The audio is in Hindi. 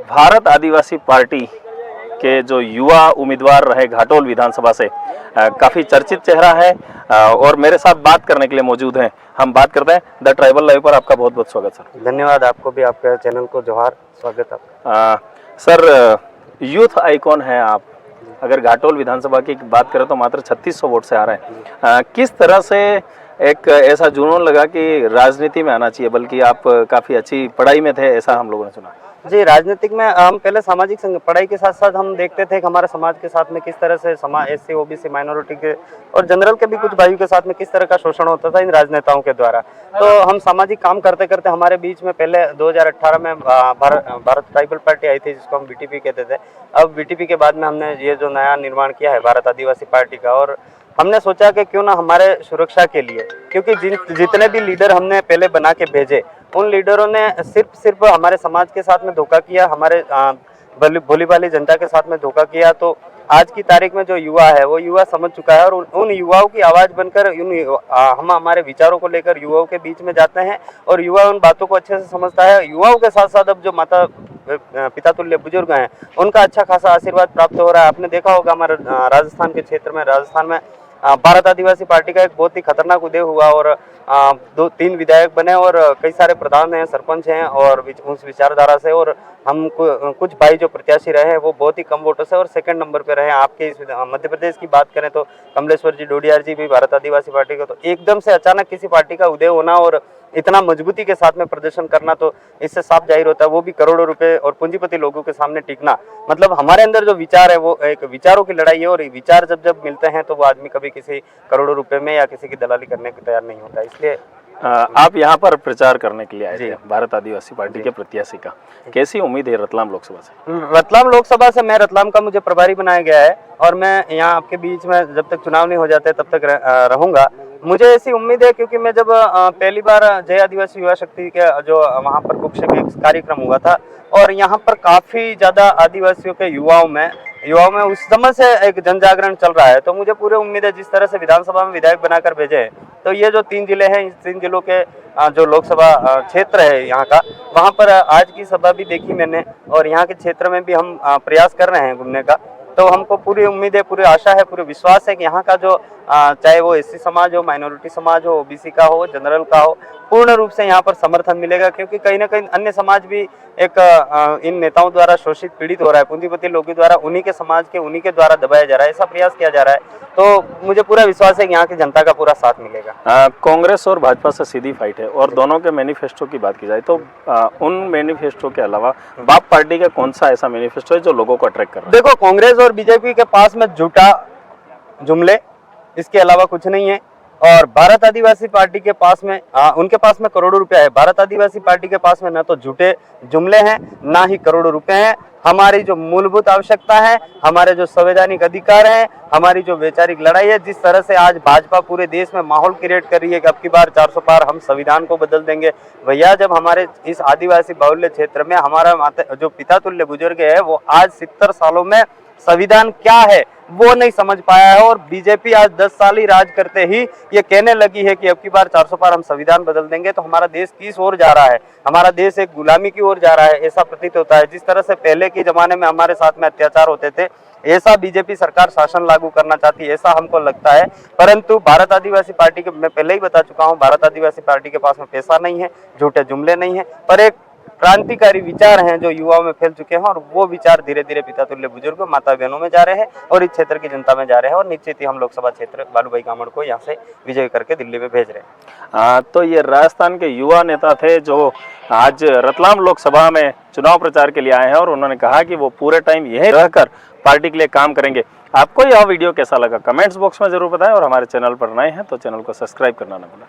भारत आदिवासी पार्टी के जो युवा उम्मीदवार रहे घाटोल विधानसभा से काफ़ी चर्चित चेहरा है और मेरे साथ बात करने के लिए मौजूद हैं। हम बात करते हैं द ट्राइबल लाइव पर। आपका बहुत बहुत स्वागत सर। धन्यवाद, आपको भी, आपके चैनल को जोहार, स्वागत आपका। सर, यूथ आइकॉन है आप। अगर घाटोल विधानसभा की बात करें तो मात्र 3600 वोट से आ रहे हैं। किस तरह से एक ऐसा जुनून लगा कि राजनीति में आना चाहिए, बल्कि आप काफ़ी अच्छी पढ़ाई में थे, ऐसा हम लोगों ने सुना। जी, राजनीतिक में हम पहले सामाजिक पढ़ाई के साथ साथ हम देखते थे कि हमारे समाज के साथ में किस तरह से समाज एससी ओबीसी माइनॉरिटी के और जनरल के भी कुछ भाइयों के साथ में किस तरह का शोषण होता था इन राजनेताओं के द्वारा। तो हम सामाजिक काम करते करते हमारे बीच में पहले 2018 में भारत ट्राइबल पार्टी आई थी, जिसको हम बीटीपी कहते थे। अब बीटीपी के बाद में हमने ये जो नया निर्माण किया है भारत आदिवासी पार्टी का, और हमने सोचा कि क्यों ना हमारे सुरक्षा के लिए, क्योंकि जितने भी लीडर हमने पहले बना के भेजे उन लीडरों ने सिर्फ हमारे समाज के साथ में धोखा किया, हमारे भोली भाली जनता के साथ में धोखा किया। तो आज की तारीख में जो युवा है वो युवा समझ चुका है और उन युवाओं की आवाज़ बनकर हम हमारे विचारों को लेकर युवाओं के बीच में जाते हैं और युवा उन बातों को अच्छे से समझता है। युवाओं के साथ साथ अब जो माता पिता तुल्य बुजुर्ग हैं उनका अच्छा खासा आशीर्वाद प्राप्त हो रहा है। आपने देखा होगा हमारे राजस्थान के क्षेत्र में, राजस्थान में भारत आदिवासी पार्टी का एक बहुत ही खतरनाक उदय हुआ और 2-3 विधायक बने और कई सारे प्रधान हैं, सरपंच हैं और उस विचारधारा से, और हम कुछ भाई जो प्रत्याशी रहे हैं वो बहुत ही कम वोटों से और सेकंड नंबर पे रहे हैं। आपके इस मध्य प्रदेश की बात करें तो कमलेश्वर जी डोडियार जी भी भारत आदिवासी पार्टी का, तो एकदम से अचानक किसी पार्टी का उदय होना और इतना मजबूती के साथ में प्रदर्शन करना, तो इससे साफ जाहिर होता है, वो भी करोड़ों रुपए और पूंजीपति लोगों के सामने टिकना। मतलब हमारे अंदर जो विचार है वो एक विचारों की लड़ाई है और विचार जब जब मिलते हैं तो वो आदमी कभी किसी करोड़ों रुपए में या किसी की दलाली करने को तैयार नहीं होता। इसलिए आप यहाँ पर प्रचार करने के लिए आए थे भारत आदिवासी पार्टी के प्रत्याशी का। कैसी उम्मीद है रतलाम लोकसभा से? रतलाम लोकसभा से मैं रतलाम का मुझे प्रभारी बनाया गया है और मैं यहाँ आपके बीच में जब तक चुनाव नहीं हो जाते तब तक रहूंगा। मुझे ऐसी उम्मीद है क्योंकि मैं जब पहली बार जय आदिवासी युवा शक्ति के जो वहाँ पर कुछ कार्यक्रम हुआ था और यहाँ पर काफी ज्यादा आदिवासियों के युवाओं में उस समय से एक जन जागरण चल रहा है। तो मुझे पूरी उम्मीद है जिस तरह से विधानसभा में विधायक बनाकर भेजे हैं, तो ये जो 3 जिले हैं, इस 3 जिलों के जो लोकसभा क्षेत्र है यहाँ का, वहाँ पर आज की सभा भी देखी मैंने और यहाँ के क्षेत्र में भी हम प्रयास कर रहे हैं घूमने का। तो हमको पूरी उम्मीद है, पूरी आशा है, पूरी विश्वास है कि यहाँ का जो चाहे वो एससी समाज हो, माइनॉरिटी समाज हो, ओबीसी का हो, जनरल का हो, पूर्ण रूप से यहाँ पर समर्थन मिलेगा। क्योंकि कहीं ना कहीं अन्य समाज भी एक इन नेताओं द्वारा शोषित पीड़ित हो रहा है, पूंजीपति लोगों द्वारा उन्हीं के समाज के उन्हीं के द्वारा दबाया जा रहा है, ऐसा प्रयास किया जा रहा है। तो मुझे पूरा विश्वास है कि यहाँ की जनता का पूरा साथ मिलेगा। कांग्रेस और भाजपा से सीधी फाइट है और दोनों के मैनिफेस्टो की बात की जाए तो उन मैनिफेस्टो के अलावा बाप पार्टी का कौन सा ऐसा मैनिफेस्टो है जो लोगों को अट्रैक्ट कर रहा है? देखो, कांग्रेस और बीजेपी के पास में झूठा जुमले, इसके अलावा कुछ नहीं है। और भारत आदिवासी पार्टी के पास में उनके पास में करोड़ों रुपए है। भारत आदिवासी पार्टी के पास में ना तो झूठे जुमले हैं ना ही करोड़ों रुपए हैं। हमारी जो मूलभूत आवश्यकता है, हमारे जो संवैधानिक अधिकार हैं, हमारी जो वैचारिक लड़ाई है, जिस तरह से आज भाजपा पूरे देश में माहौल क्रिएट कर रही है कि अब की बार 400 पार हम संविधान को बदल देंगे। भैया, जब हमारे इस आदिवासी बाहुल्य क्षेत्र में हमारा जो पिता तुल्य बुजुर्ग है वो आज 70 सालों में संविधान क्या है वो नहीं समझ पाया है और बीजेपी आज 10 साल ही राज करते ही ये कहने लगी है कि अब की बार 400 पार हम संविधान बदल देंगे। तो हमारा देश किस ओर जा रहा है? हमारा देश एक गुलामी की ओर जा रहा है, ऐसा प्रतीत होता है। जिस तरह से पहले के जमाने में हमारे साथ में अत्याचार होते थे, ऐसा बीजेपी सरकार शासन लागू करना चाहती है, ऐसा हमको लगता है। परंतु भारत आदिवासी पार्टी के, मैं पहले ही बता चुका हूँ, भारत आदिवासी पार्टी के पास में पैसा नहीं है, झूठे जुमले नहीं है, पर एक क्रांतिकारी विचार हैं जो युवाओं में फैल चुके हैं और वो विचार धीरे धीरे पिता तुल्य बुजुर्ग माता बहनों में जा रहे हैं और इस क्षेत्र की जनता में जा रहे हैं और निश्चित ही हम लोकसभा क्षेत्र बालू भाई कामड़ को यहाँ से विजय करके दिल्ली में भेज रहे हैं। तो ये राजस्थान के युवा नेता थे जो आज रतलाम लोकसभा में चुनाव प्रचार के लिए आए हैं और उन्होंने कहा कि वो पूरे टाइम यहीं रहकर पार्टी के लिए काम करेंगे। आपको यह वीडियो कैसा लगा कमेंट्स बॉक्स में जरूर बताएं और हमारे चैनल पर नए हैं तो चैनल को सब्सक्राइब करना न भूलें।